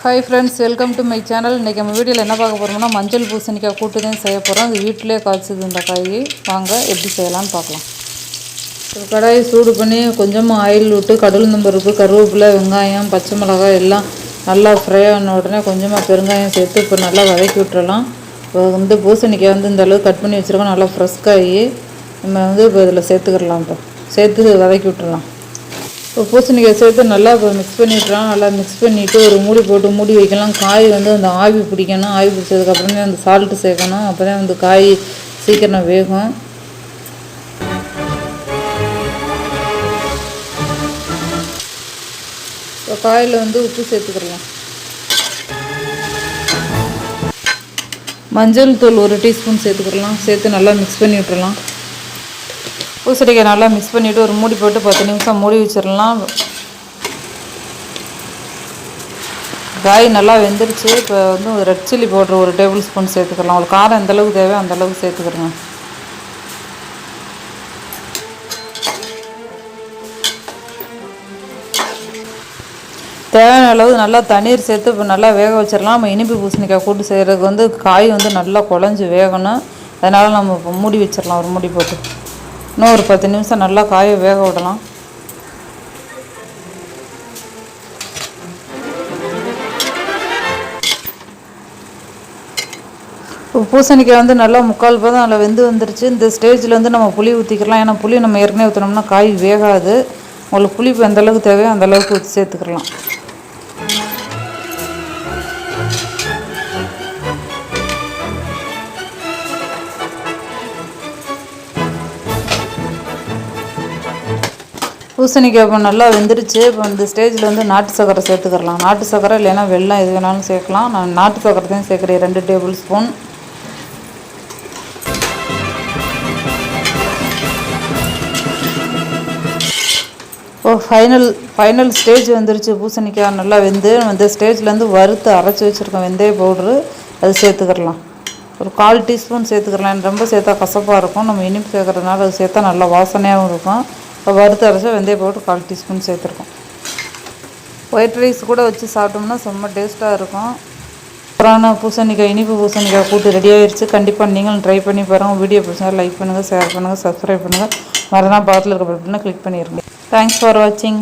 Hi friends, welcome to my channel. இன்றைக்கி நம்ம வீடியோவில் என்ன பார்க்க போகிறோம்னா மஞ்சள் பூசணிக்காய் கூட்டு தான் செய்ய போகிறோம். அது வீட்டிலே காய்ச்சது இந்த காய். வாங்க எப்படி செய்யலான்னு பார்க்கலாம். ஒரு கடாயை சூடு பண்ணி கொஞ்சமாக ஆயில் விட்டு கடலுந்தம்பருப்பு, கருவேப்பிலை, வெங்காயம், பச்சை மிளகாய் எல்லாம் நல்லா ஃப்ரை ஆன உடனே கொஞ்சமாக பெருங்காயம் சேர்த்து இப்போ நல்லா வதக்கி விட்டுறலாம். இப்போ பூசணிக்காய் இந்த அளவு கட் பண்ணி வச்சுருக்கோம். நல்லா ஃப்ரெஷ் காய் நம்ம இப்போ இதில் சேர்த்துக்கிடலாம். இப்போ சேர்த்து வதக்கி விட்டுறலாம். இப்போ பூசணிக்காய் சேர்த்து நல்லா இப்போ மிக்ஸ் பண்ணிவிட்றலாம். நல்லா மிக்ஸ் பண்ணிவிட்டு ஒரு மூடி போட்டு மூடி வைக்கலாம். காய் அந்த ஆவி பிடிக்கணும். ஆவி பிடிச்சதுக்கப்புறம் தான் அந்த சால்ட்டு சேர்க்கணும். அப்போ தான் காய் சீக்கிரம் வேகும். இப்போ காயில் உப்பு சேர்த்துக்கிடலாம். மஞ்சள் தூள் 1 டீஸ்பூன் சேர்த்துக்கிடலாம். சேர்த்து நல்லா மிக்ஸ் பண்ணி விட்டுறலாம். பூசணிக்காய் நல்லா மிக்ஸ் பண்ணிவிட்டு ஒரு மூடி போட்டு 10 நிமிஷம் மூடி வச்சிடலாம். காய் நல்லா வெந்துருச்சு. இப்போ red chilli powder 1 table spoon சேர்த்துக்கலாம். உங்களுக்கு காரம் எந்தளவுக்கு தேவை அந்தளவுக்கு சேர்த்துக்கிறேங்க. தேவையான அளவு நல்லா தண்ணீர் சேர்த்து இப்போ நல்லா வேக வச்சிடலாம். நம்ம இனிப்பு பூசணிக்காய் கூட்டு செய்கிறதுக்கு காய் நல்லா குழஞ்சி வேகணும். அதனால் நம்ம இப்போ மூடி வச்சிடலாம். ஒரு மூடி போட்டு இன்னும் ஒரு 10 நிமிஷம் நல்லா காயை வேக விடலாம். பூசணிக்காய் நல்லா முக்கால் பதம் அதில் வெந்து வந்துருச்சு. இந்த ஸ்டேஜில் நம்ம புளி ஊற்றிக்கலாம். ஏன்னா புளி நம்ம ஏற்கனவே ஊற்றினோம்னா காய் வேகாது. உங்களுக்கு புளிப்பு எந்த அளவுக்கு தேவையோ அந்த அளவுக்கு ஊற்றி சேர்த்துக்கலாம். பூசணிக்காய் இப்போ நல்லா வெந்துருச்சு. இப்போ இந்த ஸ்டேஜில் நாட்டு சர்க்கரை சேர்த்துக்கலாம். நாட்டு சர்க்கரை இல்லைன்னா வெல்லம் எது வேணாலும் சேர்க்கலாம். நான் நாட்டு சர்க்கரை தான் சேர்க்குறேன், 2 டேபிள் ஸ்பூன். இப்போ ஃபைனல் ஸ்டேஜ் வந்துருச்சு. பூசணிக்காய் நல்லா வெந்து இந்த ஸ்டேஜ்லேருந்து வறுத்து அரைச்சி வச்சுருக்கோம் வெந்தய பவுட்ரு, அது சேர்த்துக்கிடலாம். ஒரு 1/4 டீஸ்பூன் சேர்த்துக்கலாம். ரொம்ப சேர்த்தா கசப்பாக இருக்கும். நம்ம இனிப்பு சேர்க்குறதுனால அது சேர்த்தா நல்லா வாசனையாகவும் இருக்கும். வறுத்து அரைச்சா வெந்தய பவுடர் 1/4 டீஸ்பூன் சேர்த்துருக்கோம். ஒயிட் ரைஸ் கூட வச்சு சாப்பிட்டோம்னா செம்ம டேஸ்ட்டாக இருக்கும். அப்புறம் பூசணிக்காய் இனிப்பு பூசணிக்காய் கூட்டு ரெடி ஆகிடுச்சு. கண்டிப்பாக நீங்களும் ட்ரை பண்ணி பாருங்கள். வீடியோ பிடிச்சா லைக் பண்ணுங்கள், ஷேர் பண்ணுங்கள், சப்ஸ்கிரைப் பண்ணுங்கள். மறந்துனா பக்கத்தில் இருக்க பட்டனை கிளிக் பண்ணிடுங்க. தேங்க்ஸ் ஃபார் வாட்சிங்.